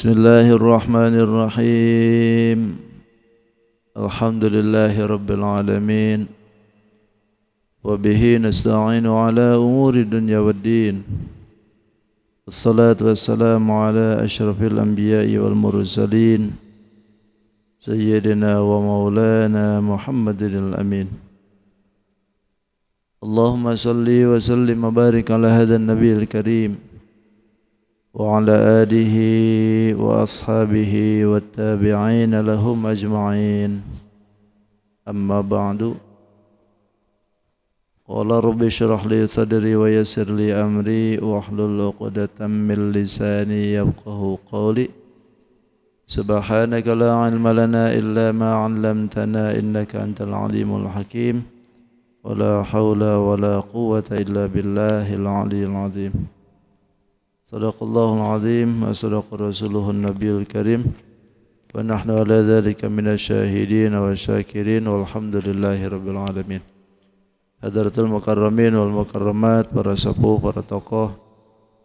Bismillahirrahmanirrahim. Alhamdulillahi rabbil alamin. Wa bihi nasta'inu ala umuri dunya waddin. Wassalatu wassalamu ala asyrafil anbiya'i wal mursalin Sayyidina wa maulana Muhammadin al-amin. Allahumma salli wa sallim wa barik ala hadan nabiyil karim wa ala alihi wa ashabihi wa tabi'ina lahum ajma'in. Amma ba'du. Qala rabbi syrah li sadri wa yassir li amri wahlul 'uqdatam min lisani yafqahu qawli. Subhanaka la ilma lana illa ma 'allamtana innaka antal alimul hakim. Wa la hawla wa la quwwata illa billahil 'aliyyil 'azim. Sadaqallahul 'azim wa sadaqa rasuluhun nabiyul karim. Wa nahnu ala dzalika minasyahidin wa syakirin walhamdulillahi rabbil alamin. Hadratul mukarramin wal mukarramat, para sepuh, para tokoh,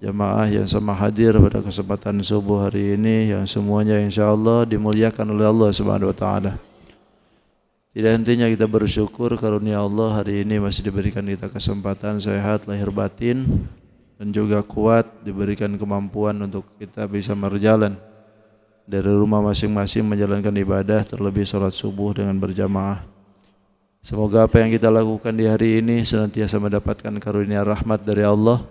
jamaah yang sama hadir pada kesempatan subuh hari ini, yang semuanya insyaallah dimuliakan oleh Allah Subhanahu wa taala. Tidak hentinya kita bersyukur karunia Allah hari ini masih diberikan kita kesempatan sehat lahir batin dan juga kuat, diberikan kemampuan untuk kita bisa berjalan dari rumah masing-masing menjalankan ibadah, terlebih salat subuh dengan berjamaah. Semoga apa yang kita lakukan di hari ini senantiasa mendapatkan karunia rahmat dari Allah.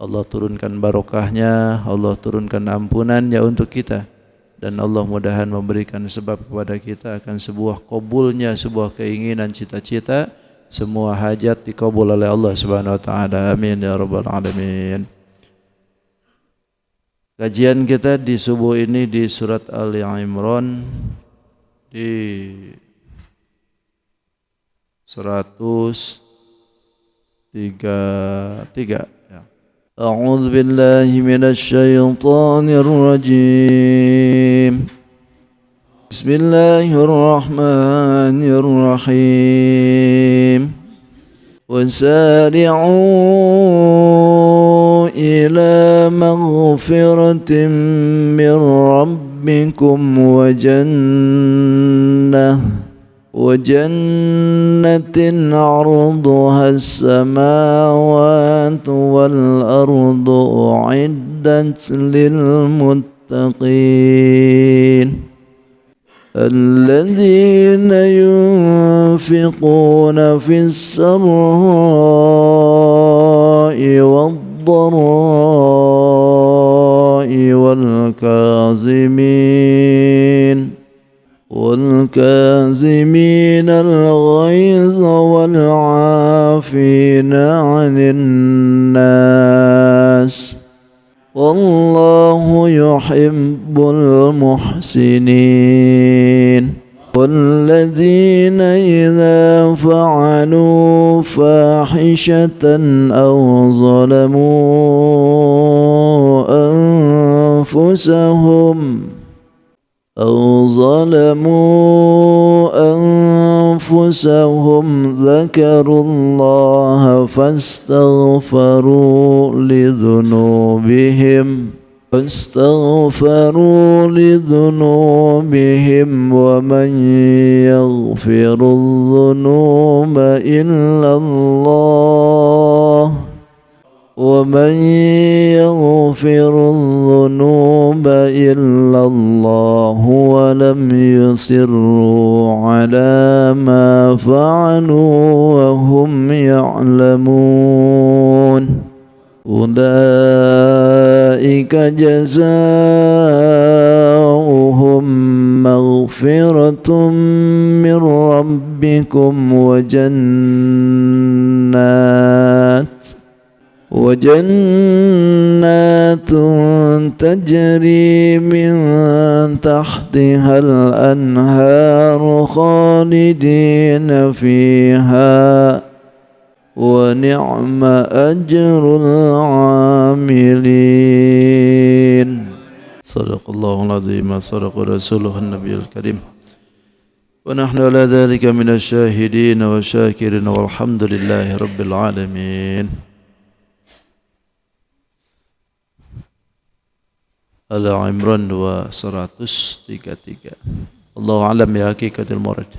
Allah turunkan barokahnya, Allah turunkan ampunannya untuk kita, dan Allah mudahan memberikan sebab kepada kita akan sebuah qabulnya sebuah keinginan, cita-cita, semua hajat dikabul oleh Allah Subhanahu wa taala. Amin ya rabbal alamin. Kajian kita di subuh ini di surat Ali Imran di 133 ya. A'udzu billahi minasy syaithanir rajim. Bismillahirrahmanirrahim. Wasari'u ila maghfiratin min rabbikum wa jannatin 'arduha as-samawati wal ardu u'iddat lil muttaqin. الذين ينفقون في السراء والضراء والكاظمين الغيظ والعافين عن الناس والله يحب المحسنين. والذين إذا فعلوا فاحشة أو ظلموا أنفسهم ذكروا الله فاستغفروا لذنوبهم ومن يغفر الذنوب إلا الله ولم يصروا على ما فعلوا وهم يعلمون. أولئك جزاؤهم مغفرة من ربكم وجنات تجري من تحتها الأنهار خالدين فيها ونعم أجر العاملين. صدق الله العظيم صدق رسوله النبي الكريم. ونحن على ذلك من الشاهدين والشاكرين والحمد لله رب العالمين. Al-Imran 233. Allahu a'lam bi hakikatil murad.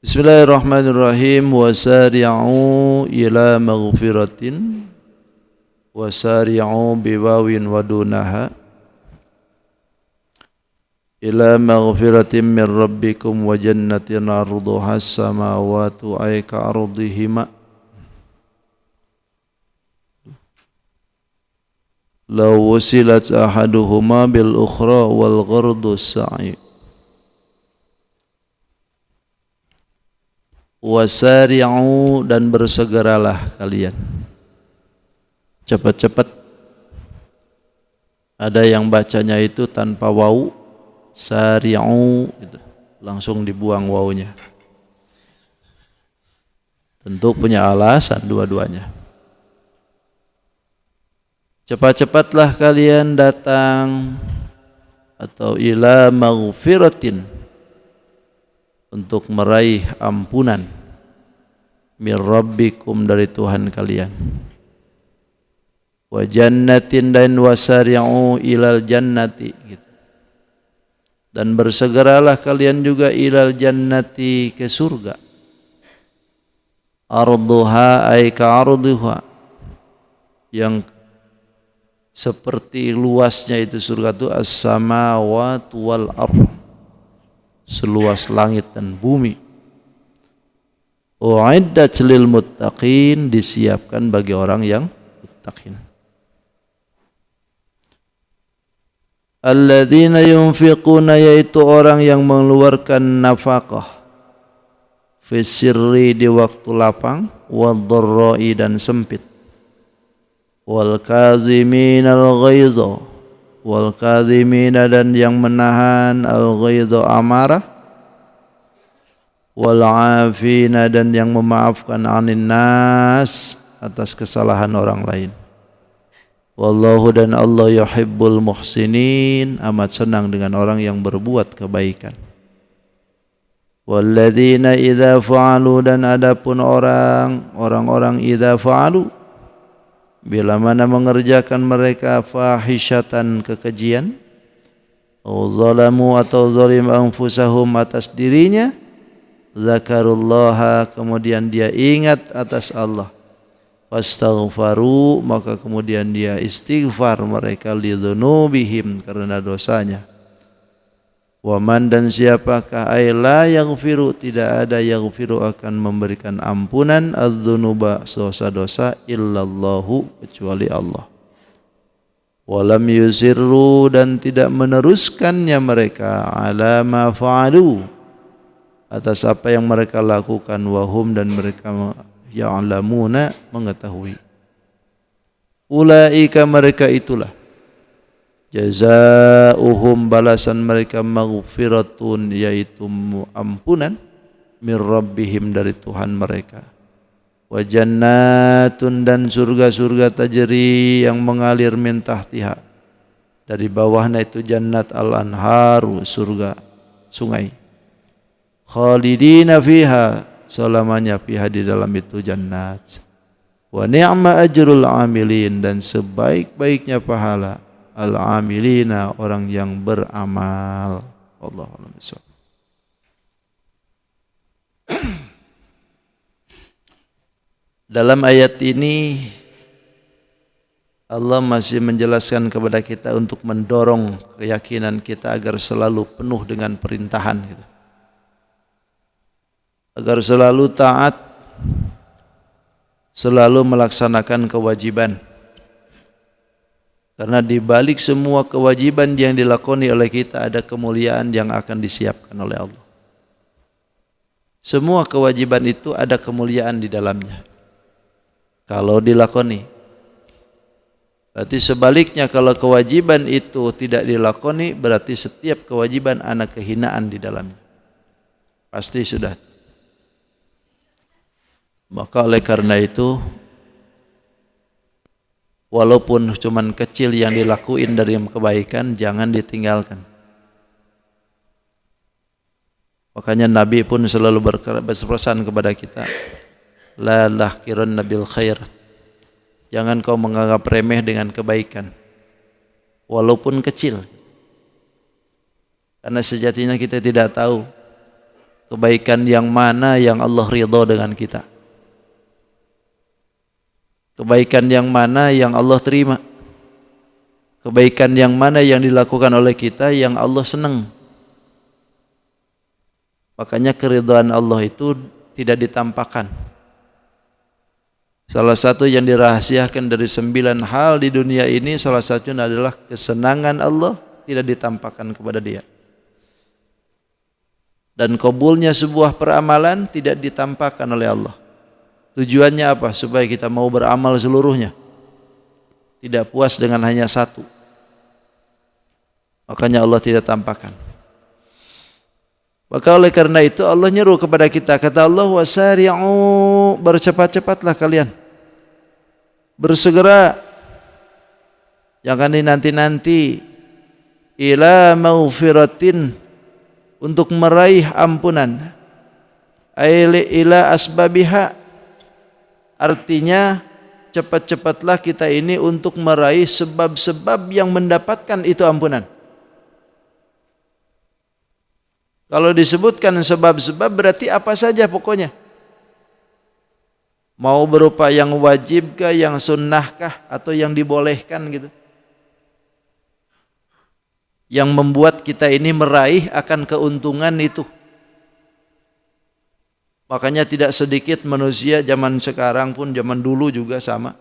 Bismillahirrahmanirrahim. Wasari'u ila maghfiratin. Wasari'u biwawin wadunaha. Ila maghfiratin min rabbikum wa jannatin arduha as-samawati ay ka'ardihima. Law wasilat ahaduhuma bil ukhra wal ghardu sa'i. Wasari'u dan bersegeralah kalian. Cepat-cepat. Ada yang bacanya itu tanpa wawu, sari'u gitu. Langsung dibuang wawunya. Tentu punya alasan dua-duanya. Cepat-cepatlah kalian datang atau ila maghfiratin, untuk meraih ampunan mir rabbikum, dari Tuhan kalian, wa jannatin dan wasari'u ilal jannati gitu. Dan bersegeralah kalian juga ilal jannati, ke surga. Arduha ay ka'arduha, yang seperti luasnya itu surga itu as-samawati wal ardh, seluas langit dan bumi. U'iddat lil muttaqin, disiapkan bagi orang yang muttaqin. Alladzina yunfiquna, yaitu orang yang mengeluarkan nafkah, fi sirri, di waktu lapang, wad dharra'i, dan sempit, wal kaziminal ghaidha, wal kadhimina, dan yang menahan, al ghaidha, amarah, wal afina, dan yang memaafkan, anin nas, atas kesalahan orang lain. Wallahu, dan Allah, yuhibbul muhsinin, amat senang dengan orang yang berbuat kebaikan. Walladzina idza fa'alu, dan adapun orang-orang idza fa'alu, bila mana mengerjakan mereka fahishatan, kekejian, atau zalamu, atau zalim anfusahum, atas dirinya, zakarullaha, kemudian dia ingat atas Allah, fastaghfaru, maka kemudian dia istighfar mereka, lidzunubihim, karena dosanya. Waman, dan siapakah, ay la yaghfiru, tidak ada, yaghfiru, akan memberikan ampunan, adzunuba, dosa-dosa, illallahu, kecuali Allah. Walam yusirru, dan tidak meneruskannya mereka, ala ma fa'alu, atas apa yang mereka lakukan, wahum, dan mereka ya'lamuna, mengetahui. Ulaika, mereka itulah, jazaa'uhum, balasan mereka, maghfiratun, yaitu ampunan, mir rabbihim, dari Tuhan mereka, wa jannatun, dan surga-surga, tajri, yang mengalir, min tahtiha, dari bawahnya itu jannat, al-anharu, surga, sungai, khalidina fiha, selamanya, fiha, di dalam itu jannat. Wa ni'ma ajrul amilin, dan sebaik-baiknya pahala al-amilina, orang yang beramal. Allahu a'lam bishawab. Dalam ayat ini Allah masih menjelaskan kepada kita untuk mendorong keyakinan kita agar selalu penuh dengan perintahan gitu. Agar selalu taat, selalu melaksanakan kewajiban. Karena di balik semua kewajiban yang dilakoni oleh kita ada kemuliaan yang akan disiapkan oleh Allah. Semua kewajiban itu ada kemuliaan di dalamnya kalau dilakoni. Berarti sebaliknya, kalau kewajiban itu tidak dilakoni, berarti setiap kewajiban ada kehinaan di dalamnya. Pasti sudah. Maka oleh karena itu, walaupun cuman kecil yang dilakuin dari kebaikan, jangan ditinggalkan. Makanya Nabi pun selalu berpesan kepada kita, la lahkiranna bil khair, jangan kau menganggap remeh dengan kebaikan. walaupun kecil. Karena sejatinya kita tidak tahu kebaikan yang mana yang Allah ridha dengan kita. Kebaikan yang mana yang Allah terima. Kebaikan yang mana yang dilakukan oleh kita yang Allah senang. Makanya keridhaan Allah itu tidak ditampakkan. Salah satu yang dirahasiakan dari 9 hal di dunia ini, salah satunya adalah kesenangan Allah tidak ditampakkan kepada dia. Dan kabulnya sebuah peramalan tidak ditampakkan oleh Allah. Tujuannya apa? Supaya kita mau beramal seluruhnya. Tidak puas dengan hanya satu. Makanya Allah tidak tampakkan. Maka oleh karena itu Allah nyeru kepada kita. Kata Allah, wasari'u, bercepat-cepatlah kalian. Bersegera. Jangan dinanti-nanti. Ila maufiratin, untuk meraih ampunan. Ila asbabiha, artinya cepat-cepatlah kita ini untuk meraih sebab-sebab yang mendapatkan itu ampunan. Kalau disebutkan sebab-sebab berarti apa saja pokoknya. Mau berupa yang wajibkah, yang sunnahkah, atau yang dibolehkan gitu. Yang membuat kita ini meraih akan keuntungan itu. Makanya tidak sedikit manusia zaman sekarang pun zaman dulu juga sama.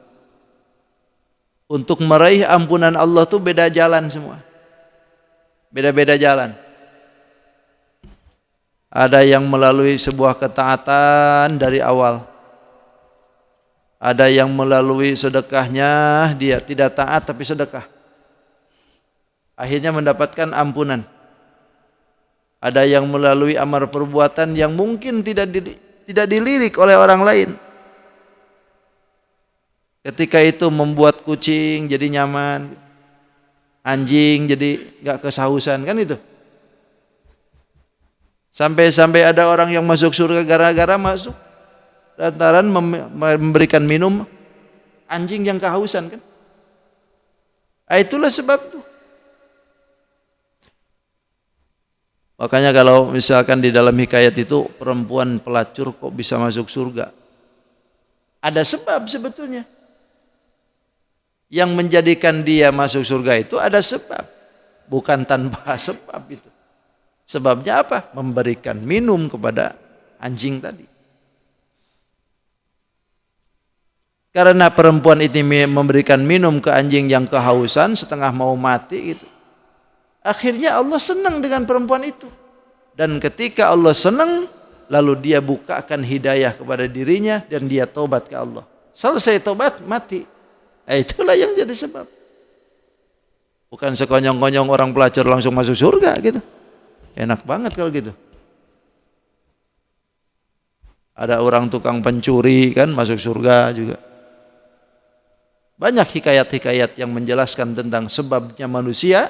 Untuk meraih ampunan Allah tuh beda jalan semua. Beda-beda jalan. Ada yang melalui sebuah ketaatan dari awal. Ada yang melalui sedekahnya, dia tidak taat tapi sedekah. Akhirnya mendapatkan ampunan. Ada yang melalui amar perbuatan yang mungkin tidak dilirik oleh orang lain. Ketika itu membuat kucing jadi nyaman, anjing jadi gak kesausan, kan itu. Sampai-sampai ada orang yang masuk surga gara-gara masuk lantaran memberikan minum anjing yang kehausan, kan. Itulah sebab tuh. Makanya kalau misalkan di dalam hikayat itu perempuan pelacur kok bisa masuk surga, ada sebab sebetulnya. Yang menjadikan dia masuk surga itu ada sebab, bukan tanpa sebab itu. Sebabnya apa? Memberikan minum kepada anjing tadi. Karena perempuan ini memberikan minum ke anjing yang kehausan setengah mau mati gitu. Akhirnya Allah senang dengan perempuan itu. Dan ketika Allah senang, lalu dia bukakan hidayah kepada dirinya dan dia tobat ke Allah. Selesai tobat, mati. Itulah yang jadi sebab. Bukan sekonyong-konyong orang pelacur langsung masuk surga gitu. Enak banget kalau gitu. Ada orang tukang pencuri kan masuk surga juga. Banyak hikayat-hikayat yang menjelaskan tentang sebabnya manusia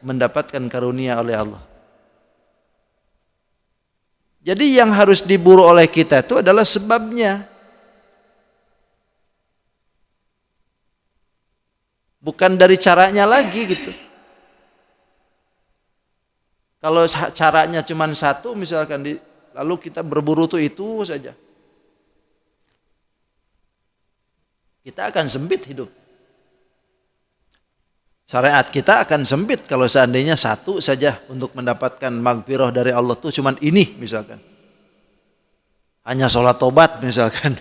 mendapatkan karunia oleh Allah. Jadi yang harus diburu oleh kita itu adalah sebabnya. Bukan dari caranya lagi gitu. Kalau caranya cuma satu misalkan lalu kita berburu tuh itu saja. Kita akan sempit hidup. Syariat kita akan sempit kalau seandainya satu saja untuk mendapatkan maghfirah dari Allah tuh cuman ini misalkan. Hanya sholat tobat misalkan.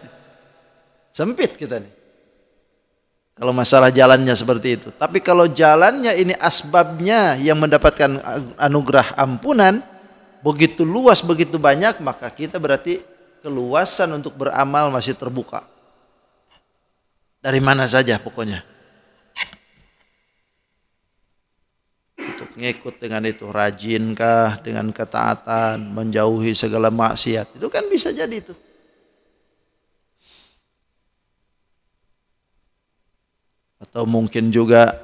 Sempit kita nih. Kalau masalah jalannya seperti itu. Tapi kalau jalannya ini asbabnya yang mendapatkan anugerah ampunan begitu luas, begitu banyak, maka kita berarti keluasan untuk beramal masih terbuka. Dari mana saja pokoknya. Untuk ngikut dengan itu, rajinkah dengan ketaatan, menjauhi segala maksiat. Itu kan bisa jadi itu. Atau mungkin juga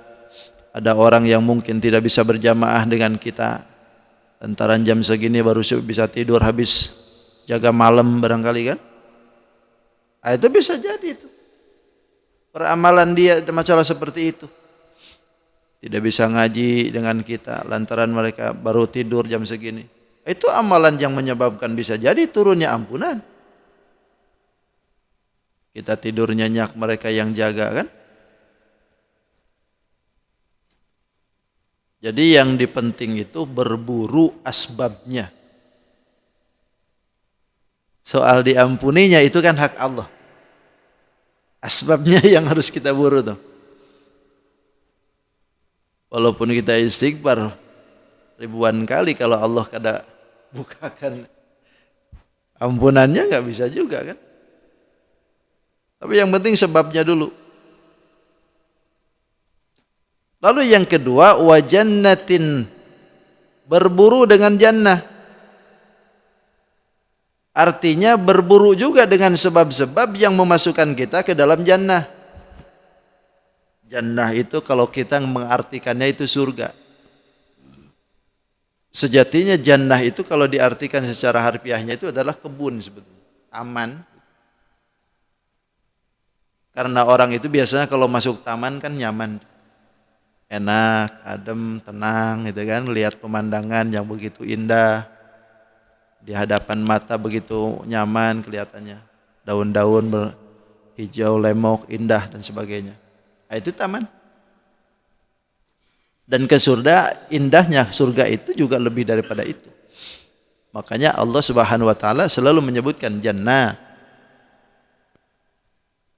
ada orang yang mungkin tidak bisa berjamaah dengan kita. Lantaran jam segini baru bisa tidur habis jaga malam barangkali kan. Itu bisa jadi itu. Peramalan dia ada masalah seperti itu. tidak bisa ngaji dengan kita lantaran mereka baru tidur jam segini. Itu amalan yang menyebabkan bisa jadi turunnya ampunan. Kita tidur nyenyak, mereka yang jaga kan. Jadi yang dipenting itu berburu asbabnya. Soal diampuninya itu kan hak Allah. Asbabnya yang harus kita buru tuh. Walaupun kita istighfar ribuan kali, kalau Allah kada bukakan ampunannya nggak bisa juga kan. Tapi yang penting sebabnya dulu. Lalu yang kedua, wa jannatin, berburu dengan jannah. Artinya berburu juga dengan sebab-sebab yang memasukkan kita ke dalam jannah. Jannah itu kalau kita mengartikannya itu surga. Sejatinya jannah itu kalau diartikan secara harfiahnya itu adalah kebun sebetulnya. Taman. Karena orang itu biasanya kalau masuk taman kan nyaman. Enak, adem, tenang gitu kan. Lihat pemandangan yang begitu indah. Di hadapan mata begitu nyaman kelihatannya. Daun-daun berhijau, lemok, indah dan sebagainya. Nah, itu taman. Dan ke surga, indahnya surga itu juga lebih daripada itu. Makanya Allah Subhanahu wa taala selalu menyebutkan jannah.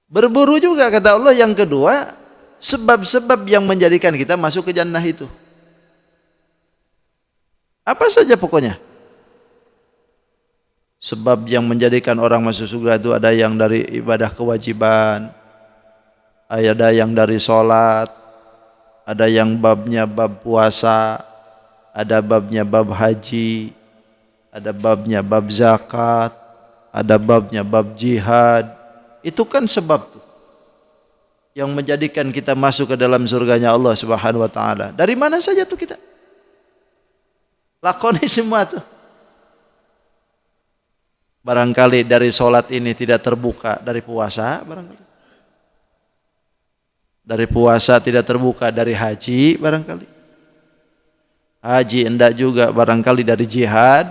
Berburu juga kata Allah yang kedua, sebab-sebab yang menjadikan kita masuk ke jannah itu. Apa saja pokoknya. Sebab yang menjadikan orang masuk surga itu ada yang dari ibadah kewajiban, ada yang dari sholat, ada yang babnya bab puasa, ada babnya bab haji, ada babnya bab zakat, ada babnya bab jihad. Itu kan sebab tuh yang menjadikan kita masuk ke dalam surganya Allah Subhanahu wa taala. Dari mana saja tuh kita? Lakoni semua tuh. Barangkali dari sholat ini tidak terbuka dari puasa, barangkali. Dari puasa tidak terbuka dari haji, barangkali. Haji enggak juga, barangkali dari jihad.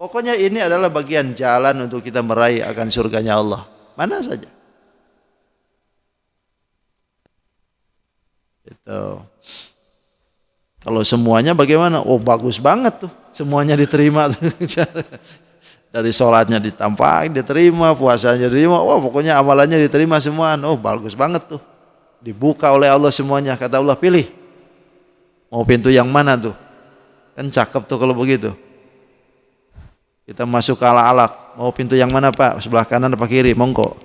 Pokoknya ini adalah bagian jalan untuk kita meraih akan surganya Allah. Mana saja. Itu. Kalau semuanya bagaimana? Oh bagus banget tuh. Semuanya diterima tuh. Dari sholatnya ditampak, diterima, puasanya diterima. Oh pokoknya amalannya diterima semua. Oh bagus banget tuh. Dibuka oleh Allah semuanya. Kata Allah pilih. Mau pintu yang mana tuh? Kan cakep tuh kalau begitu. Kita masuk ke ala-alak. Mau pintu yang mana Pak? Sebelah kanan apa kiri? Monggo.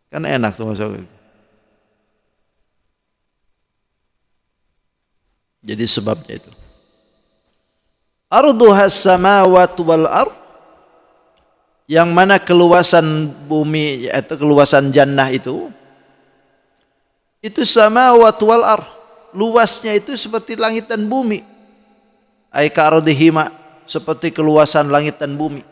Kan enak tuh masuk. Jadi sebabnya itu. Arduhas samawati wal ard, yang mana keluasan bumi atau keluasan jannah itu samawati wal ard, luasnya itu seperti langit dan bumi. Ai ka ardihima, seperti keluasan langit dan bumi.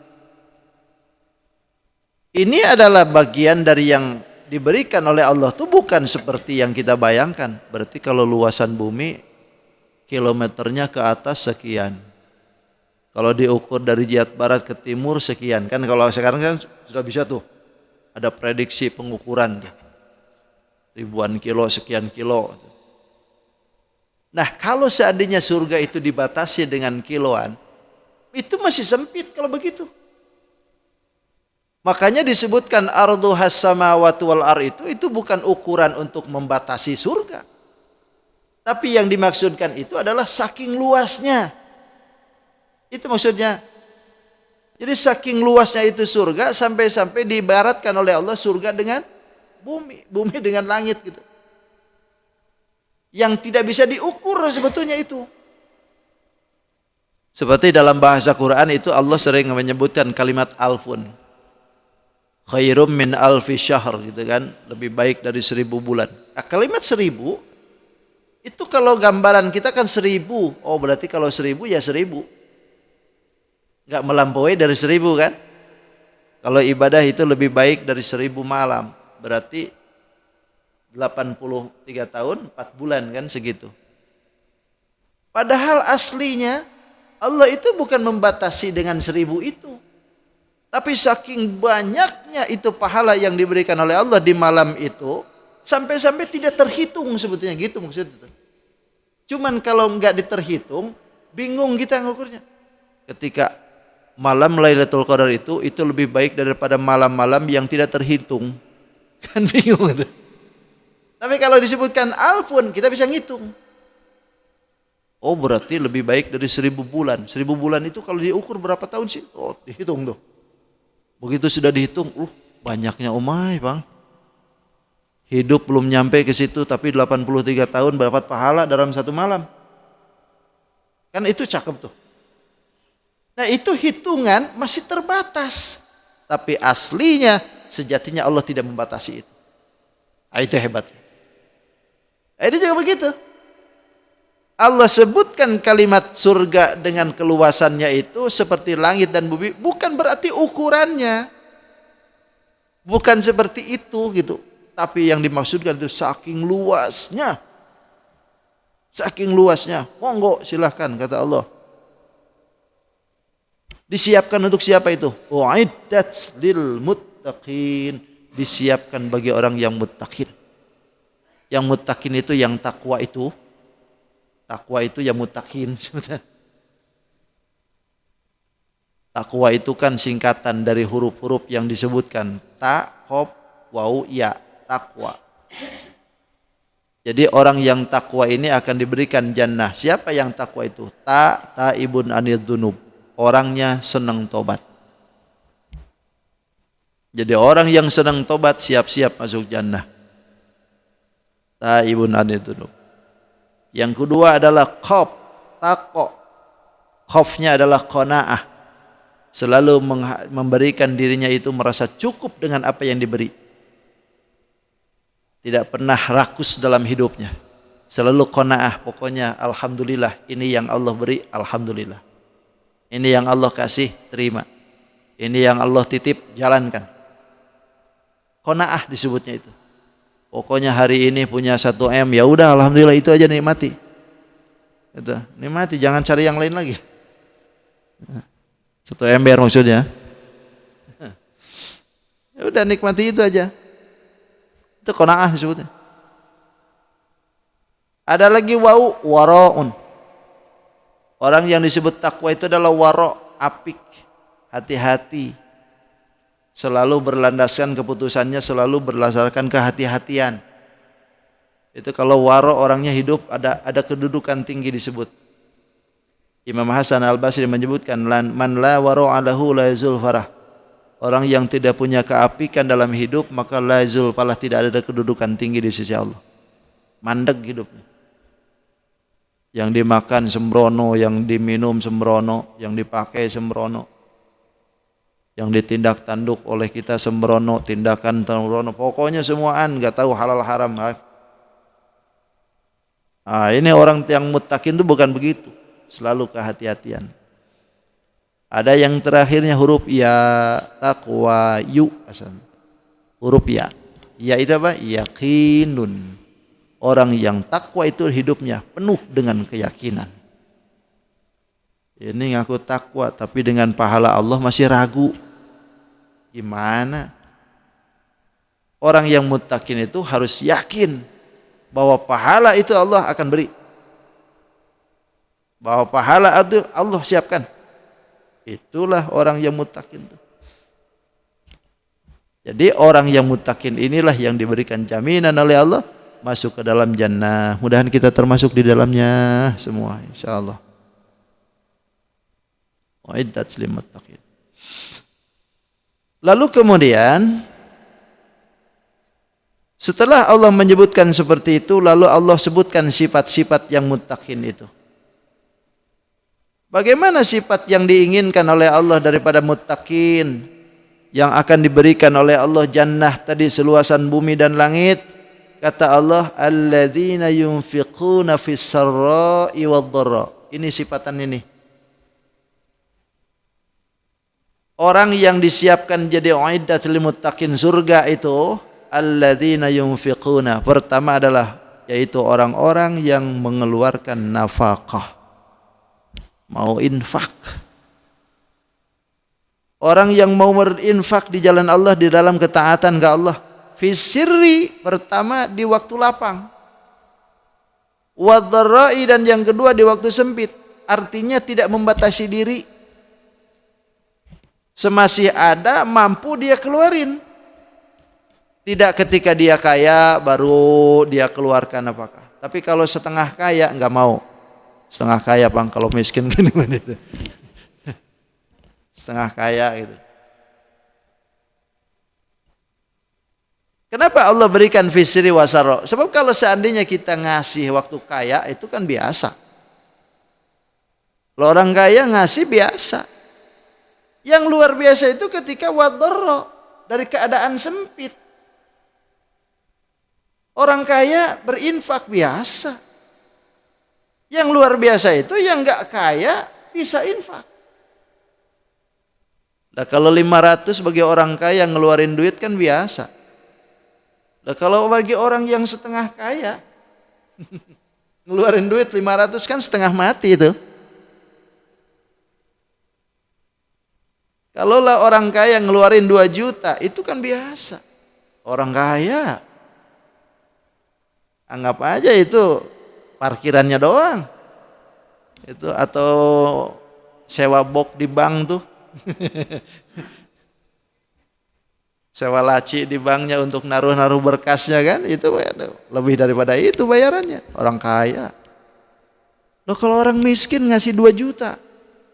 Ini adalah bagian dari yang diberikan oleh Allah itu bukan seperti yang kita bayangkan. Berarti kalau luasan bumi kilometernya ke atas sekian. Kalau diukur dari jihad barat ke timur sekian. Kan kalau sekarang kan sudah bisa tuh. Ada prediksi pengukuran tuh. Ribuan kilo, sekian kilo. Nah kalau seandainya surga itu dibatasi dengan kiloan, itu masih sempit kalau begitu. Makanya disebutkan arduhas samawati wal ar, itu bukan ukuran untuk membatasi surga. Tapi yang dimaksudkan itu adalah saking luasnya. Itu maksudnya. Jadi saking luasnya itu surga sampai-sampai diibaratkan oleh Allah surga dengan bumi, bumi dengan langit gitu. Yang tidak bisa diukur sebetulnya itu. Seperti dalam bahasa Quran itu Allah sering menyebutkan kalimat alfun. Khairum min alfi syahr gitu kan, lebih baik dari 1000 bulan. Nah, kalimat 1000 itu kalau gambaran kita kan 1000. Oh berarti kalau 1000 ya 1000. Enggak melampaui dari 1000 kan? Kalau ibadah itu lebih baik dari 1000 malam. Berarti 83 tahun 4 bulan kan segitu. Padahal aslinya Allah itu bukan membatasi dengan 1000 itu. Tapi saking banyaknya itu pahala yang diberikan oleh Allah di malam itu, sampai-sampai tidak terhitung sebetulnya, gitu maksudnya. Cuman kalau enggak diterhitung, bingung kita ngukurnya. Ketika malam Lailatul Qadar itu lebih baik daripada malam-malam yang tidak terhitung. Kan bingung itu. Tapi kalau disebutkan alfun, kita bisa ngitung. Oh, berarti lebih baik dari 1000 bulan. 1000 bulan itu kalau diukur berapa tahun sih? Oh, dihitung tuh. Begitu sudah dihitung, banyaknya umay bang. Hidup belum nyampe ke situ, tapi 83 tahun dapat pahala dalam satu malam. Kan itu cakep tuh. Nah itu hitungan masih terbatas. Tapi aslinya, sejatinya Allah tidak membatasi itu. Itu hebatnya. Ini juga begitu. Allah sebutkan kalimat surga dengan keluasannya itu seperti langit dan bumi, bukan berarti ukurannya, bukan seperti itu gitu. Tapi yang dimaksudkan itu saking luasnya, monggo silahkan kata Allah. Disiapkan untuk siapa itu? Uiddat lil muttaqin, disiapkan bagi orang yang muttaqin. Yang muttaqin itu yang takwa itu. Takwa itu ya muttaqin. Takwa itu kan singkatan dari huruf-huruf yang disebutkan. Ta, qaf, waw, ya. Takwa. Jadi orang yang takwa ini akan diberikan jannah. Siapa yang takwa itu? Taibun anil dzunub. Orangnya senang tobat. Jadi orang yang senang tobat siap-siap masuk jannah. Taibun anil dzunub. Yang kedua adalah khaf, taqwa. Khafnya adalah qanaah. Selalu memberikan dirinya itu merasa cukup dengan apa yang diberi. Tidak pernah rakus dalam hidupnya. Selalu qanaah, pokoknya alhamdulillah, ini yang Allah beri, alhamdulillah. Ini yang Allah kasih, terima. Ini yang Allah titip, jalankan. Qanaah disebutnya itu. Pokoknya hari ini punya 1 M, ya udah alhamdulillah itu aja nikmati. Itu, nikmati, jangan cari yang lain lagi. 1 ember maksudnya. Ya udah nikmati itu aja. Itu qanaah disebutnya. Ada lagi waraun. Orang yang disebut takwa itu adalah wara, apik, hati-hati. Selalu berlandaskan keputusannya, selalu berdasarkan kehati-hatian. Itu kalau waro orangnya hidup ada kedudukan tinggi disebut. Imam Hasan Al-Basri menyebutkan man la waro alahu la yazul farah. Orang yang tidak punya keapikan dalam hidup maka la yazul falah, tidak ada kedudukan tinggi di sisi Allah. Mandek hidupnya. Yang dimakan sembrono, yang diminum sembrono, yang dipakai sembrono. Yang ditindak tanduk oleh kita sembrono, tindakan sembrono, pokoknya semuaan nggak tahu halal haram. Ini orang yang muttaqin itu bukan begitu, selalu kehati-hatian. Ada yang terakhirnya huruf ya, takwa, yu asal. Huruf ya. Ya itu apa? Yakinun. Orang yang takwa itu hidupnya penuh dengan keyakinan. Ini ngaku takwa tapi dengan pahala Allah masih ragu. Gimana? Orang yang muttaqin itu harus yakin bahwa pahala itu Allah akan beri. Bahwa pahala itu Allah siapkan. Itulah orang yang muttaqin itu. Jadi orang yang muttaqin inilah yang diberikan jaminan oleh Allah masuk ke dalam jannah. Mudahan kita termasuk di dalamnya semua insyaallah. Wa'iddat lil muttaqin. Lalu kemudian setelah Allah menyebutkan seperti itu, lalu Allah sebutkan sifat-sifat yang muttaqin itu. Bagaimana sifat yang diinginkan oleh Allah daripada muttaqin yang akan diberikan oleh Allah jannah tadi seluasan bumi dan langit? Kata Allah, alladzina yunfiquna fis sarra'i wad-dharra. Ini sifatan ini. Orang yang disiapkan jadi uiddat lil muttaqin surga itu alladzina yunfiquna. Pertama adalah yaitu orang-orang yang mengeluarkan nafkah, mau infak. Orang yang mau berinfak di jalan Allah, di dalam ketaatan ke Allah. Fisirri, pertama di waktu lapang. Wadharai, dan yang kedua di waktu sempit. Artinya tidak membatasi diri. Semasih ada, mampu dia keluarin. Tidak ketika dia kaya baru dia keluarkan apakah. Tapi kalau setengah kaya enggak mau. Setengah kaya Bang, kalau miskin gini gitu. Setengah kaya gitu. Kenapa Allah berikan fisri wasaro? Sebab kalau seandainya kita ngasih waktu kaya itu kan biasa. Kalau orang kaya ngasih biasa. Yang luar biasa itu ketika wadharra, dari keadaan sempit. Orang kaya berinfak biasa. Yang luar biasa itu yang enggak kaya bisa infak. Nah, kalau 500 bagi orang kaya ngeluarin duit kan biasa. Nah, kalau bagi orang yang setengah kaya ngeluarin duit 500 kan setengah mati itu. Kalau lah orang kaya ngeluarin 2 juta itu kan biasa. Orang kaya anggap aja itu parkirannya doang. Itu atau sewa box di bank tuh. Sewa laci di banknya untuk naruh-naruh berkasnya kan, itu lebih daripada itu bayarannya. Orang kaya. Loh, kalau orang miskin ngasih 2 juta,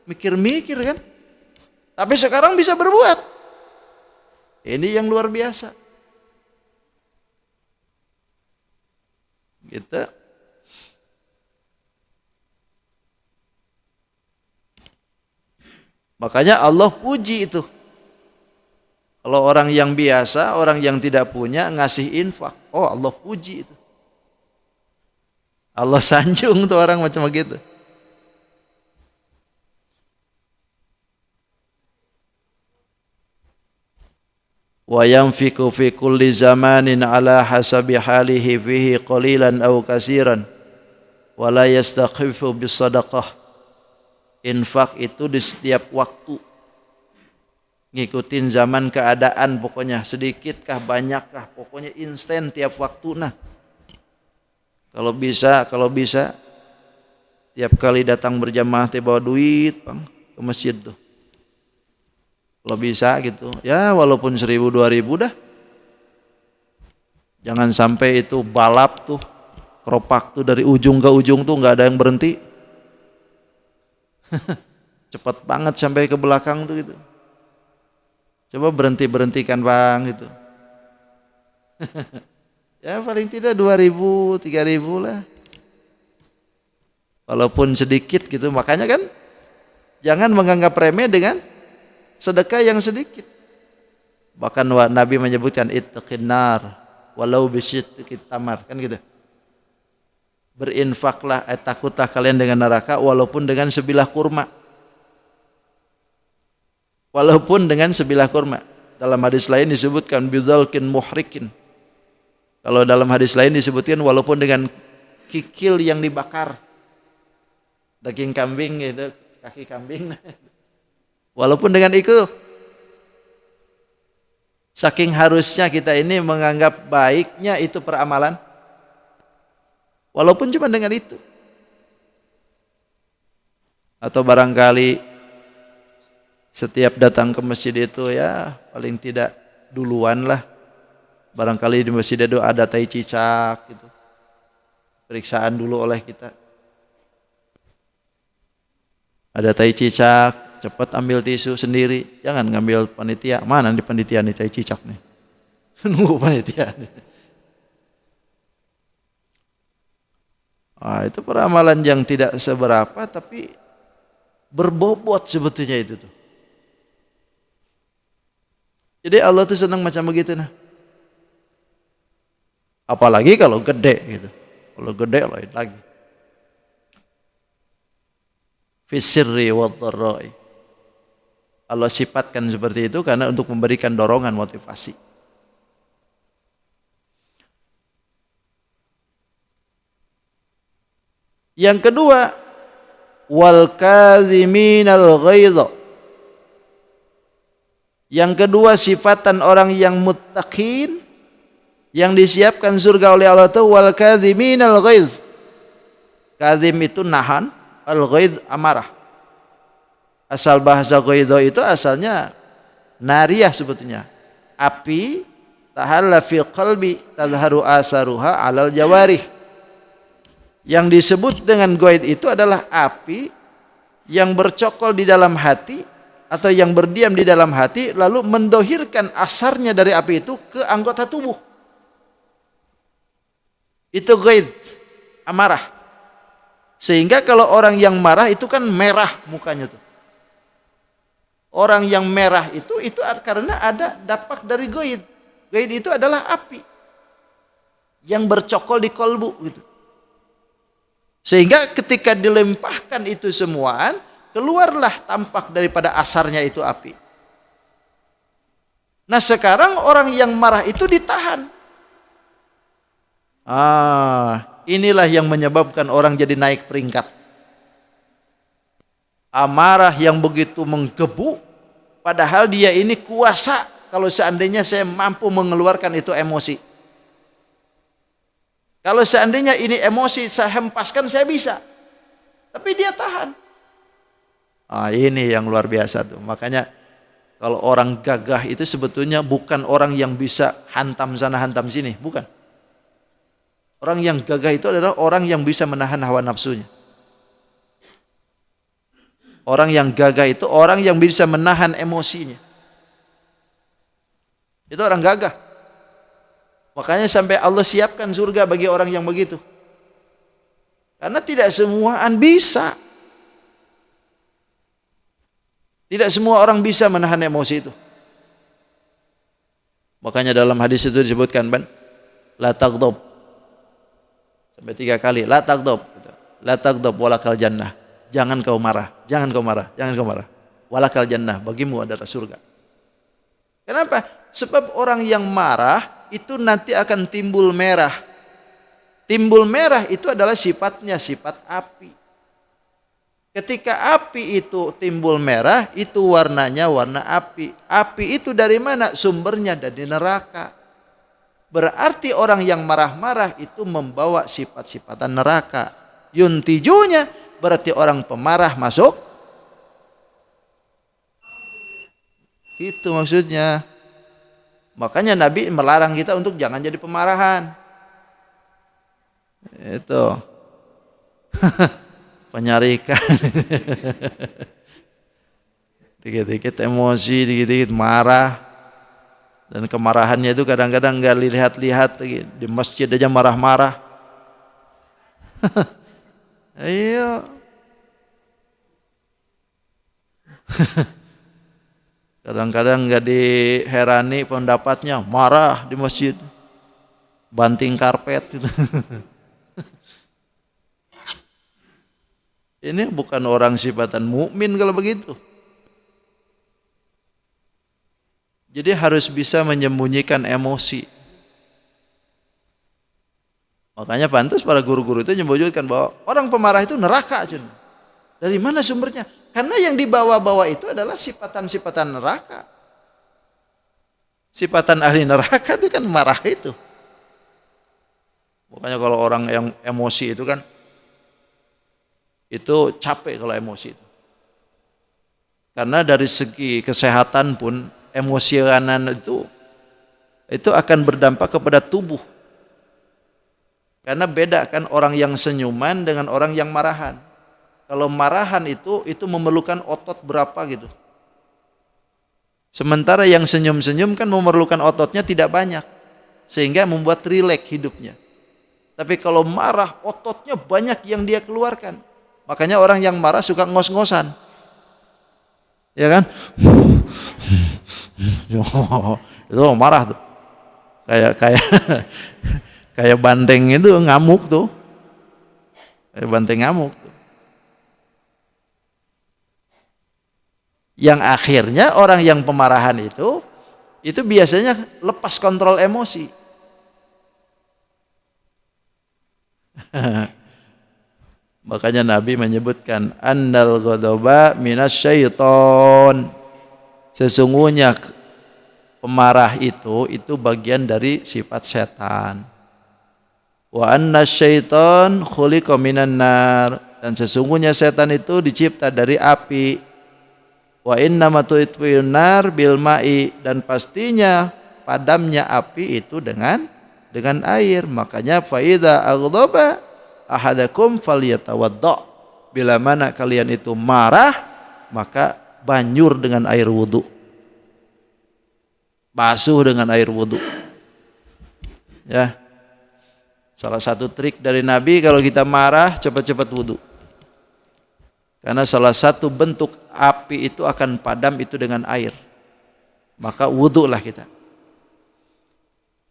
mikir-mikir kan. Tapi sekarang bisa berbuat. Ini yang luar biasa. Gitu. Makanya Allah puji itu. Kalau orang yang biasa, orang yang tidak punya ngasih infak, oh Allah puji itu. Allah sanjung tuh orang macam begitu. Wa yanfiqu fi kulli zamanin ala hasabi halihi fihi qalilan aw katsiran wa la yastakhifu bis sadaqah. Infak itu di setiap waktu, ngikutin zaman keadaan, pokoknya sedikitkah banyakkah, pokoknya instan tiap waktu. Nah, kalau bisa tiap kali datang berjamaah teh bawa duit Bang ke masjid tuh. Kalau bisa gitu ya, walaupun 1.000 2.000 dah. Jangan sampai itu balap tuh, keropak tuh dari ujung ke ujung tuh nggak ada yang berhenti. Cepat banget sampai ke belakang tuh gitu. Coba berhentikan Bang gitu. Ya paling tidak 2.000 3.000 lah. Walaupun sedikit gitu. Makanya kan jangan menganggap remeh dengan sedekah yang sedikit. Bahkan Nabi menyebutkan ittaqin nar walau bisyitqit tamar, kan gitu. Berinfaklah, takutlah kalian dengan neraka walaupun dengan sebilah kurma. Walaupun dengan sebilah kurma. Dalam hadis lain disebutkan bidzalkin muhrikin. Kalau dalam hadis lain disebutkan walaupun dengan kikil yang dibakar. Daging kambing gitu, kaki kambing. Walaupun dengan itu. Saking harusnya kita ini menganggap baiknya itu peramalan. Walaupun cuma dengan itu. Atau barangkali setiap datang ke masjid itu ya paling tidak duluan lah. Barangkali di masjid itu ada tai cicak gitu. Periksaan dulu oleh kita. Ada tai cicak, cepat ambil tisu sendiri. Jangan ngambil panitia. Mana di panitia nih tai cicak nih? Nunggu panitia nih. Itu peramalan yang tidak seberapa tapi berbobot sebetulnya itu tuh. Jadi Allah tuh senang macam begitu nah. Apalagi kalau gede gitu. Kalau gede lain lagi. Fisirri wadh-dharra'i. Allah sifatkan seperti itu karena untuk memberikan dorongan motivasi. Yang kedua, wal kadhiminal ghaidha. Yang kedua sifatan orang yang muttaqin, yang disiapkan surga oleh Allah itu wal kadhiminal ghaidh. Kadhim itu nahan, al ghaidh amarah. Asal bahasa ghaidha itu asalnya nariyah sebetulnya. Api tahalla fi qalbi tadharu asaruha alal jawarih. Yang disebut dengan ghaidh itu adalah api yang bercokol di dalam hati atau yang berdiam di dalam hati lalu mendohirkan asarnya dari api itu ke anggota tubuh. Itu ghaidh, amarah. Sehingga kalau orang yang marah itu kan merah mukanya tuh. Orang yang merah itu karena ada dampak dari ghaidh. Ghaidh itu adalah api yang bercokol di kolbu gitu. Sehingga ketika dilempahkan itu semuaan, keluarlah tampak daripada asarnya itu api. Nah sekarang orang yang marah itu ditahan. Inilah yang menyebabkan orang jadi naik peringkat. Amarah yang begitu menggebu, padahal dia ini kuasa. Kalau seandainya saya mampu mengeluarkan itu emosi. Kalau seandainya ini emosi saya hempaskan, saya bisa. Tapi dia tahan. Ini yang luar biasa tuh. Makanya kalau orang gagah itu sebetulnya bukan orang yang bisa hantam sana hantam sini, bukan. Orang yang gagah itu adalah orang yang bisa menahan hawa nafsunya. Orang yang gagah itu orang yang bisa menahan emosinya. Itu orang gagah. Makanya sampai Allah siapkan surga bagi orang yang begitu. Karena tidak semuaan bisa. Tidak semua orang bisa menahan emosi itu. Makanya dalam hadis itu disebutkan, la taghdab. Sampai 3 kali, la taghdab. La taghdab walakal jannah. Jangan kau marah, jangan kau marah, jangan kau marah. Walakal jannah, bagimu adalah surga. Kenapa? Sebab orang yang marah itu nanti akan timbul merah. Timbul merah itu adalah sifatnya, sifat api. Ketika api itu timbul merah, itu warnanya warna api. Api itu dari mana? Sumbernya dari neraka. Berarti orang yang marah-marah itu membawa sifat-sifatan neraka. Yuntijunya berarti orang pemarah masuk. Itu maksudnya. Makanya Nabi melarang kita untuk jangan jadi pemarahan. Itu. Penyarikan. Dikit-dikit emosi, dikit-dikit marah. Dan kemarahannya itu kadang-kadang enggak lihat-lihat di masjid aja marah-marah. Ayo. Kadang-kadang enggak diherani pendapatnya, marah di masjid. Banting karpet gitu. Ini bukan orang sifatan mukmin kalau begitu. Jadi harus bisa menyembunyikan emosi. Makanya pantas para guru-guru itu menyebutkan bahwa orang pemarah itu neraka. Dari mana sumbernya? Karena yang dibawa-bawa itu adalah sifatan-sifatan neraka. Sifatan ahli neraka itu kan marah itu. Makanya kalau orang yang emosi itu kan, itu capek kalau emosi itu. Karena dari segi kesehatan pun emosionan itu akan berdampak kepada tubuh. Karena beda kan orang yang senyuman dengan orang yang marahan. Kalau marahan itu memerlukan otot berapa gitu. Sementara yang senyum-senyum kan memerlukan ototnya tidak banyak. Sehingga membuat rileks hidupnya. Tapi kalau marah ototnya banyak yang dia keluarkan. Makanya orang yang marah suka ngos-ngosan. Ya kan? Itu marah tuh. Kayak banteng itu ngamuk tuh. Kayak banteng ngamuk tuh. Yang akhirnya orang yang pemarahan itu biasanya lepas kontrol emosi. Makanya Nabi menyebutkan annal ghadaba minasyaiton. Sesungguhnya pemarah itu bagian dari sifat setan. Wa anna syaiton khuliqa minan nar, dan sesungguhnya setan itu dicipta dari api. Wa inna matutfi'un nar bil ma'i, dan pastinya padamnya api itu dengan air. Makanya fa idza aghdaba ahadakum falyatawadda, bila mana kalian itu marah maka banjur dengan air wudu, basuh dengan air wudu. Ya, salah satu trik dari Nabi kalau kita marah cepat-cepat wudu, karena salah satu bentuk api itu akan padam itu dengan air. Maka wudulah kita.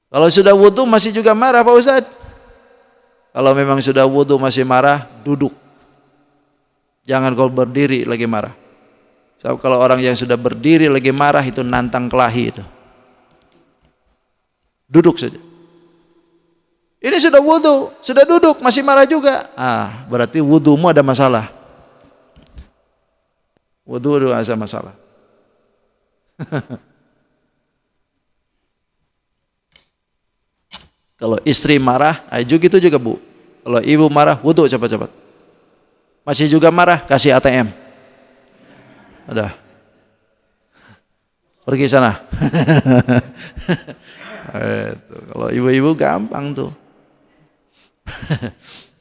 Kalau sudah wudu masih juga marah Pak Ustadz, kalau memang sudah wudu masih marah, duduk. Jangan kalau berdiri lagi marah. Sebab kalau orang yang sudah berdiri lagi marah itu nantang kelahi itu. Duduk saja. Ini sudah wudu, sudah duduk masih marah juga. Berarti wudumu ada masalah. Wudu ada masalah. Kalau istri marah, ayo gitu juga Bu. Kalau ibu marah, wudu cepat-cepat. Masih juga marah, kasih ATM. Udah. Pergi sana. Kalau ibu-ibu gampang tuh.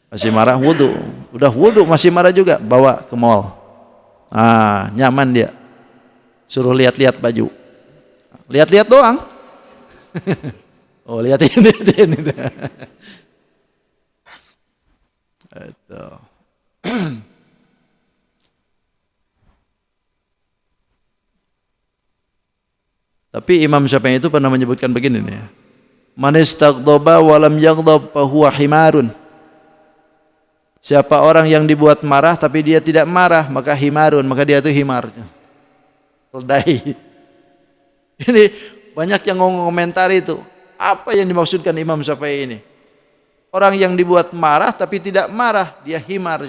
Masih marah, wudu. Udah wudu masih marah juga, bawa ke mall. Nyaman dia. Suruh lihat-lihat baju. Lihat-lihat doang. Oh, lihat ini. Itu. Tapi Imam Syafi'i itu pernah menyebutkan begini nih. Man istaghdaba wa lam yaghdab fa huwa himarun. Siapa orang yang dibuat marah tapi dia tidak marah, maka himarun, maka dia itu himar. Keledai. Ini banyak yang ngomentari itu. Apa yang dimaksudkan Imam Syafi'i ini? Orang yang dibuat marah tapi tidak marah, dia himar.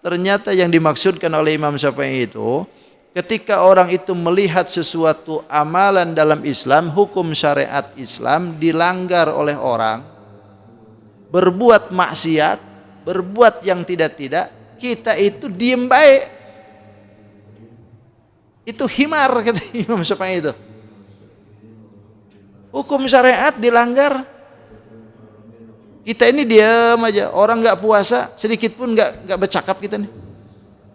Ternyata yang dimaksudkan oleh Imam Syafi'i itu, ketika orang itu melihat sesuatu amalan dalam Islam, hukum syariat Islam dilanggar oleh orang, berbuat maksiat, berbuat yang tidak-tidak, kita itu diem baik. Itu himar, kata Imam Syafi'i itu. Hukum syariat dilanggar, kita ini diam aja. Orang nggak puasa sedikit pun nggak bercakap kita nih.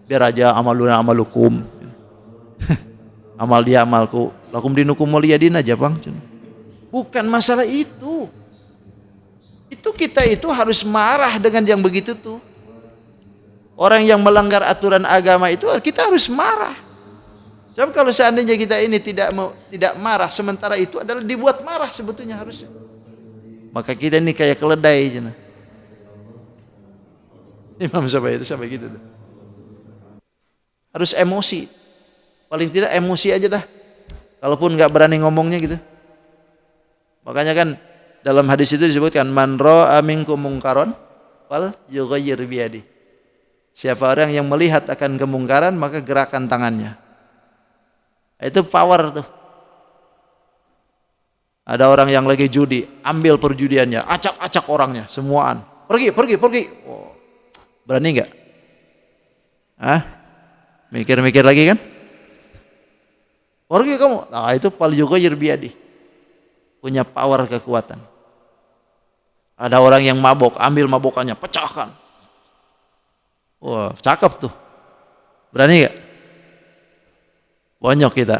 Biar aja amaluna amalukum. Amal dia amalku, lakum dinukum waliyadin aja Bang. Bukan masalah itu. Itu kita itu harus marah dengan yang begitu tuh. Orang yang melanggar aturan agama itu kita harus marah. Sebab kalau seandainya kita ini tidak marah, sementara itu adalah dibuat marah sebetulnya harusnya. Maka kita ini kayak keledai. Imam Syafi'i itu sampai gitu tuh. Harus emosi. Paling tidak emosi aja dah. Kalaupun nggak berani ngomongnya gitu. Makanya kan dalam hadis itu disebutkan man ra'a minkum mungkaron fal yughayyir biyadi. Siapa orang yang melihat akan kemungkaran maka gerakan tangannya. Itu power tuh. Ada orang yang lagi judi, ambil perjudiannya, acak-acak orangnya, semuaan. Pergi. Oh, berani nggak? Mikir-mikir lagi kan? Pergi kamu. Nah, itu fal yughayyir biyadi. Punya power kekuatan. Ada orang yang mabok, ambil mabokannya, pecahkan. Wah, cakep tuh. Berani nggak? Bonyok kita.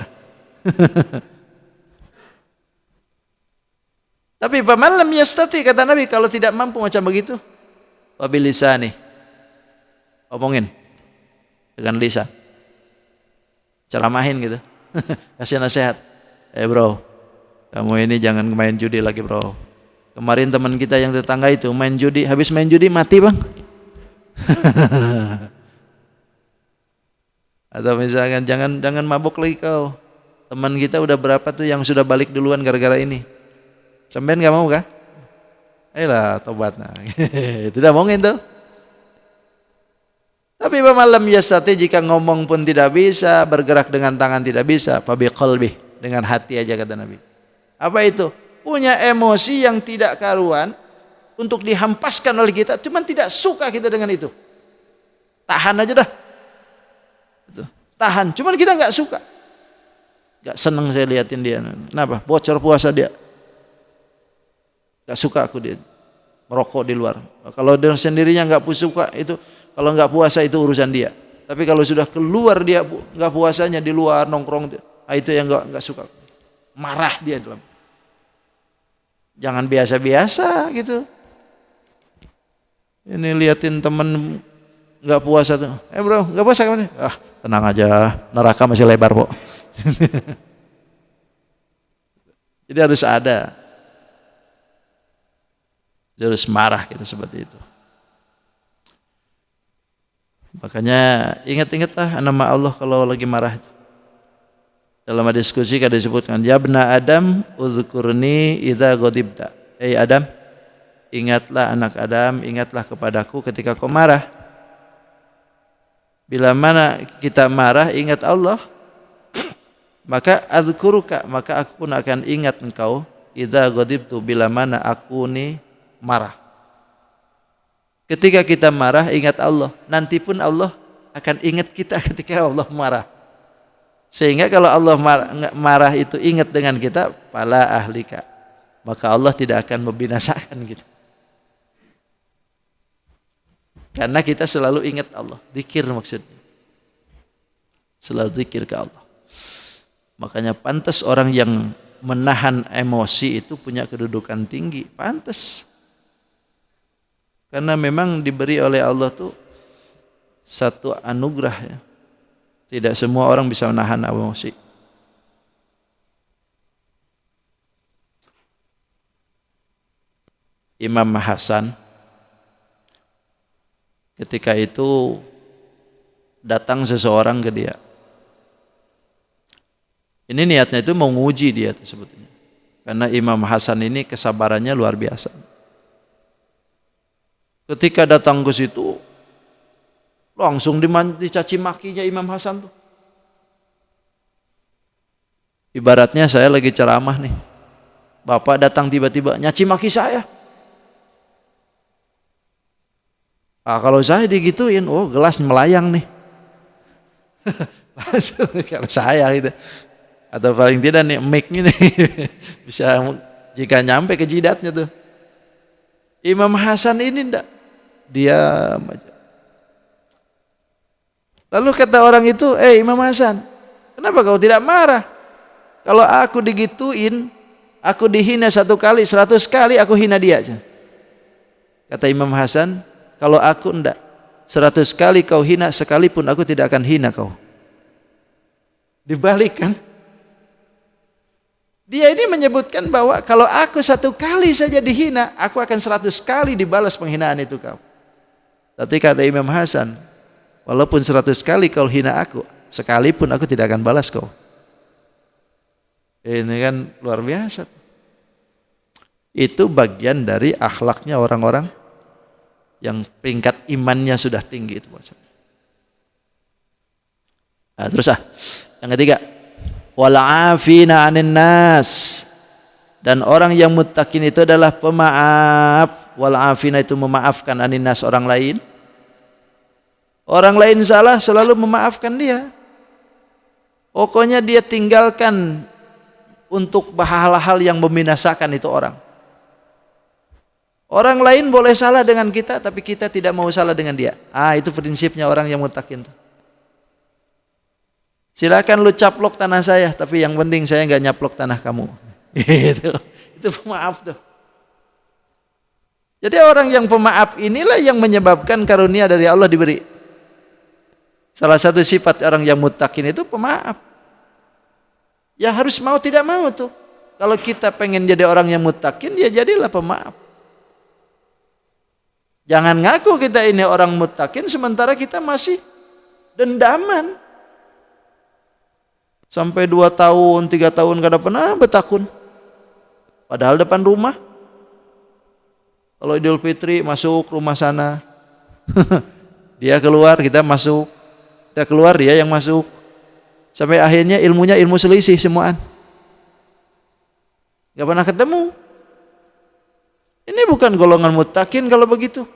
Tapi faman lam yastati, kata Nabi, kalau tidak mampu macam begitu, wabilisani, omongin dengan lisan, ceramahin gitu, kasih nasihat. Bro, kamu ini jangan main judi lagi bro. Kemarin teman kita yang tetangga itu main judi, habis main judi mati bang. Atau misalkan jangan mabuk lagi kau. Teman kita udah berapa tuh yang sudah balik duluan gara-gara ini. Sampean nggak mau kah? Ayolah tobat nah. Itu udah mungkin tuh. Tapi malam yastati, jika ngomong pun tidak bisa, bergerak dengan tangan tidak bisa, fa biqalbi, dengan hati aja kata Nabi. Apa itu? Punya emosi yang tidak karuan untuk dihampaskan oleh kita, cuman tidak suka kita dengan itu. Tahan aja dah. Tahan, cuman kita nggak suka. Nggak seneng saya liatin dia. Kenapa? Bocor puasa dia. Nggak suka aku dia. Merokok di luar. Kalau dia sendirinya nggak suka itu, kalau nggak puasa itu urusan dia. Tapi kalau sudah keluar dia nggak puasanya di luar nongkrong, itu yang nggak suka. Marah dia dalam. Jangan biasa-biasa gitu. Ini liatin temen nggak puasa tuh. Bro, nggak puasa kapan? Tenang aja, neraka masih lebar kok. Jadi harus ada. Dia harus marah gitu seperti itu. Makanya ingat-ingatlah nama Allah kalau lagi marah. Dalam diskusi kada disebutkan, ya bna Adam udhkurni idza ghadibta. Adam, ingatlah anak Adam, ingatlah kepadaku ketika kau marah. Bila mana kita marah ingat Allah, maka adzkuruka, maka aku pun akan ingat engkau. Idza ghadibtu, bila mana aku ni marah. Ketika kita marah ingat Allah, nanti pun Allah akan ingat kita ketika Allah marah. Sehingga kalau Allah marah itu ingat dengan kita, fala ahlika, maka Allah tidak akan membinasakan kita. Karena kita selalu ingat Allah, zikir maksudnya. Selalu zikir ke Allah. Makanya pantas orang yang menahan emosi itu punya kedudukan tinggi, pantas. Karena memang diberi oleh Allah tuh satu anugerah ya. Tidak semua orang bisa menahan emosi. Imam Hasan ketika itu datang seseorang ke dia. Ini niatnya itu mau nguji dia tuh sebetulnya. Karena Imam Hasan ini kesabarannya luar biasa. Ketika datang ke situ langsung dicaci makinya Imam Hasan tuh. Ibaratnya saya lagi ceramah nih. Bapak datang tiba-tiba nyaci maki saya. Kalau saya digituin, gelas melayang nih. Kalau saya gitu. Atau paling tidak nih mic ini bisa jika nyampe ke jidatnya tuh. Imam Hasan ini enggak, diam aja. Lalu kata orang itu, Imam Hasan, kenapa kau tidak marah? Kalau aku digituin, aku dihina 1 kali, 100 kali aku hina dia aja. Kata Imam Hasan, kalau aku enggak, 100 kali kau hina, sekalipun aku tidak akan hina kau. Dibalik kan? Dia ini menyebutkan bahwa kalau aku 1 kali saja dihina, aku akan 100 kali dibalas penghinaan itu kau. Tapi kata Imam Hasan, walaupun 100 kali kau hina aku, sekalipun aku tidak akan balas kau. Ini kan luar biasa. Itu bagian dari akhlaknya orang-orang yang peringkat imannya sudah tinggi itu. Nah, terus yang ketiga, wal afina 'anin nas, dan orang yang muttaqin itu adalah pemaaf. Wal afina itu memaafkan 'anin nas, orang lain. Orang lain salah selalu memaafkan dia. Pokoknya dia tinggalkan untuk hal-hal yang membinasakan itu orang. Orang lain boleh salah dengan kita, tapi kita tidak mau salah dengan dia. Itu prinsipnya orang yang muttaqin. Silakan lu caplok tanah saya, tapi yang penting saya nggak nyaplok tanah kamu. Itu pemaaf tuh. Jadi orang yang pemaaf inilah yang menyebabkan karunia dari Allah diberi. Salah satu sifat orang yang muttaqin itu pemaaf. Ya harus mau tidak mau tuh. Kalau kita pengen jadi orang yang muttaqin, ya jadilah pemaaf. Jangan ngaku kita ini orang muttaqin sementara kita masih dendaman. Sampai 2 tahun, 3 tahun kada pernah bertakun. Padahal depan rumah. Kalau Idul Fitri masuk rumah sana. Dia keluar, kita masuk. Kita keluar, dia yang masuk. Sampai akhirnya ilmunya ilmu selisih semuaan. Gak pernah ketemu. Ini bukan golongan muttaqin kalau begitu.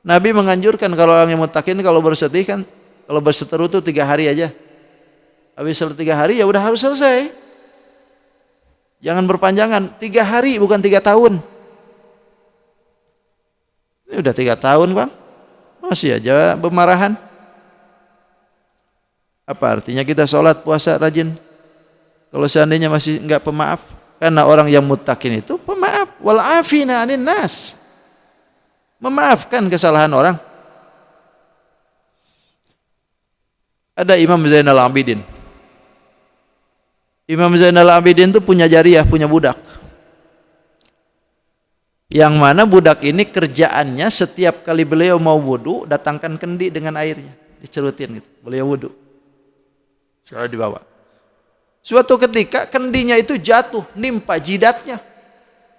Nabi menganjurkan kalau orang yang muttaqin kalau bersedih kan, kalau berseteru itu 3 hari aja. Habis 3 hari ya udah harus selesai. Jangan berpanjangan. 3 hari bukan 3 tahun. Ini udah 3 tahun bang, masih aja bermarahan. Apa artinya kita sholat puasa rajin kalau seandainya masih enggak pemaaf? Karena orang yang muttaqin itu pemaaf. Wal afina 'anin nas, memaafkan kesalahan orang. Ada Imam Zainal Abidin. Imam Zainal Abidin itu punya jariyah, punya budak. Yang mana budak ini kerjaannya setiap kali beliau mau wudu, datangkan kendi dengan airnya, dicelutin gitu. Beliau wudu, selalu dibawa. Suatu ketika kendinya itu jatuh, nimpa jidatnya,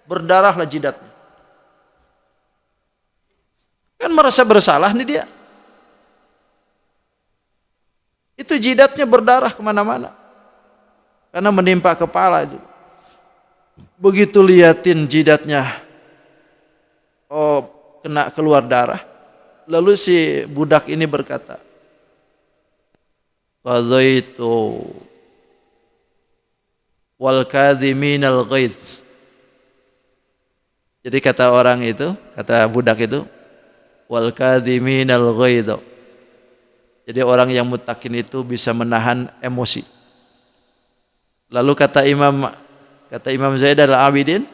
berdarahlah jidatnya. Kan merasa bersalah nih dia. Itu jidatnya berdarah kemana-mana, karena menimpa kepala itu. Begitu liatin jidatnya, oh kena keluar darah. Lalu si budak ini berkata, qadaitu wal kadhiminal ghaidz. Jadi kata orang itu, kata budak itu, wal kadhiminal ghaidz. Jadi orang yang muttaqin itu bisa menahan emosi. Lalu kata Imam Zainal Abidin,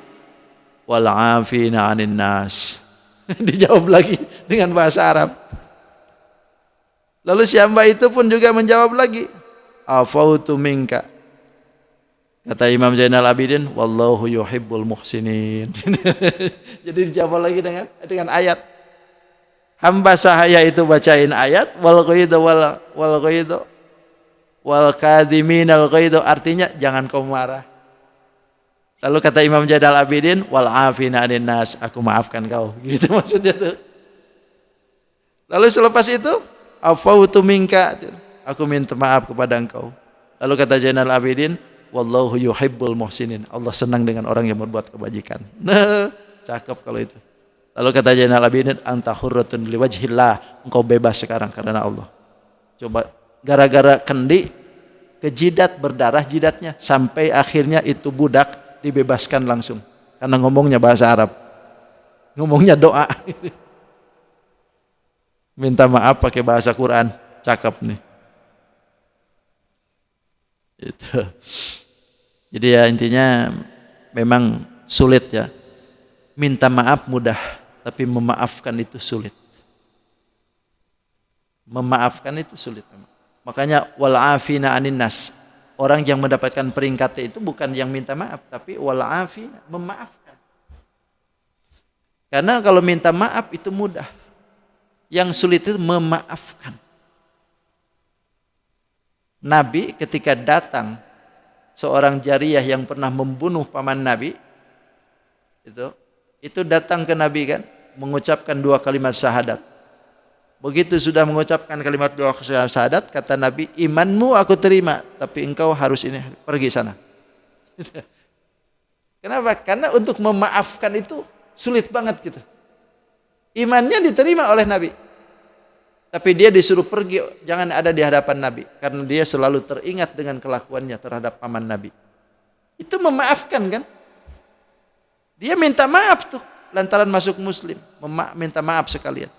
wal afina 'anin nas. Dijawab lagi dengan bahasa Arab. Lalu si hamba itu pun juga menjawab lagi, afautu minka. Kata Imam Zainal Abidin, wallahu yuhibbul muhsinin. Jadi dijawab lagi dengan ayat. Hamba sahaya itu bacain ayat wal ghaidu wal kadhiminal ghaidu, artinya jangan kau marah. Lalu kata Imam Zainal Abidin, wal afina 'anin nas, aku maafkan kau. Gitu maksudnya tuh. Lalu selepas itu, afautu minka, aku minta maaf kepada engkau. Lalu kata Zainal Abidin, wallahu yuhibbul muhsinin, Allah senang dengan orang yang berbuat kebajikan. Nah, cakep kalau itu. Lalu kata Zainal Abidin, anta hurratun liwajhillah, engkau bebas sekarang karena Allah. Coba gara-gara kendi ke jidat, berdarah jidatnya, sampai akhirnya itu budak dibebaskan langsung karena ngomongnya bahasa Arab, ngomongnya doa. Minta maaf pakai bahasa Quran, cakep nih. Itu. Jadi ya intinya memang sulit ya. Minta maaf mudah, tapi memaafkan itu sulit. Memaafkan itu sulit memang. Makanya wal afina 'anin nas. Orang yang mendapatkan peringkatnya itu bukan yang minta maaf, tapi wal afina, memaafkan. Karena kalau minta maaf itu mudah. Yang sulit itu memaafkan. Nabi ketika datang seorang jariyah yang pernah membunuh paman Nabi, itu datang ke Nabi kan, mengucapkan 2 kalimat syahadat. Begitu sudah mengucapkan kalimat 2 syahadat, kata Nabi, imanmu aku terima, tapi engkau harus pergi sana. Kenapa? Karena untuk memaafkan itu sulit banget gitu. Imannya diterima oleh Nabi, tapi dia disuruh pergi, jangan ada di hadapan Nabi, karena dia selalu teringat dengan kelakuannya terhadap paman Nabi. Itu memaafkan kan? Dia minta maaf tuh lantaran masuk Muslim, minta maaf sekalian.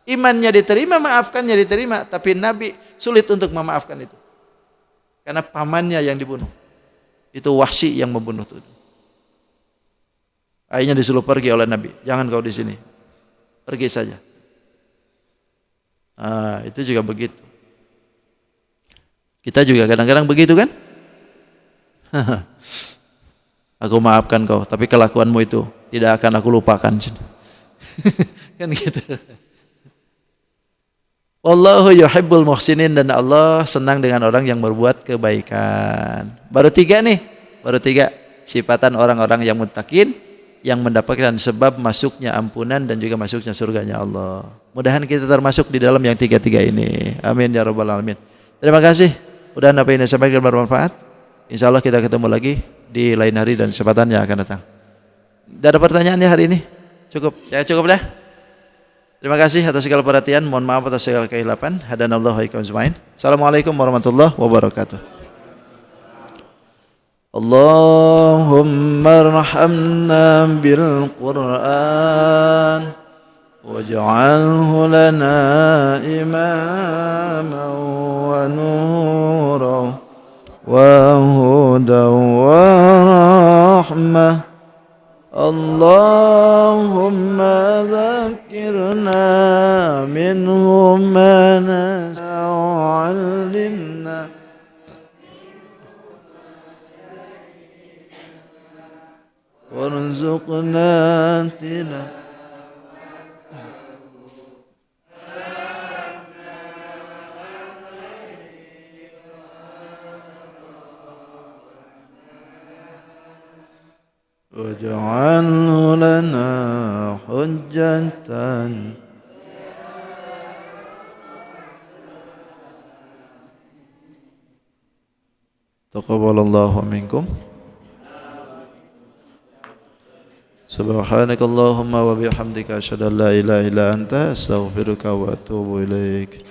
Imannya diterima, maafkannya diterima, tapi Nabi sulit untuk memaafkan itu. Karena pamannya yang dibunuh. Itu Wahsy yang membunuh itu. Akhirnya disuruh pergi oleh Nabi. Jangan kau di sini. Pergi saja. Itu juga begitu. Kita juga kadang-kadang begitu kan? Aku maafkan kau, tapi kelakuanmu itu tidak akan aku lupakan. Kan gitu. Wallahu yuhibbul muhsinin, dan Allah senang dengan orang yang berbuat kebaikan. Baru 3 nih. Baru 3 sifatan orang-orang yang muttaqin. yang mendapatkan sebab masuknya ampunan dan juga masuknya surganya Allah. Mudahan kita termasuk di dalam yang tiga-tiga ini. Amin ya rabbal alamin. Terima kasih. Mudahan apa yang disampaikan bermanfaat. Insya Allah kita ketemu lagi di lain hari dan kesempatan yang akan datang. Tidak ada pertanyaannya hari ini? Cukup? Saya cukup dah. Terima kasih atas segala perhatian. Mohon maaf atas segala kehilapan. Hadanallahu wa iyyakum ajmain. Assalamualaikum warahmatullahi wabarakatuh. Allahumma arhamna bil Qur'an waj'alhu lana imaman wa nuran wa hudan wa rahmah. Allahumma dhakkirna minhu ma nasiya wa 'allimna warzuqna tilawah. Waj'alhu lana hujjatan. Taqabbalallahu minkum. Subhanakallahumma wa bihamdika asyhadu an la ilaha illa anta astaghfiruka wa atubu ilaik.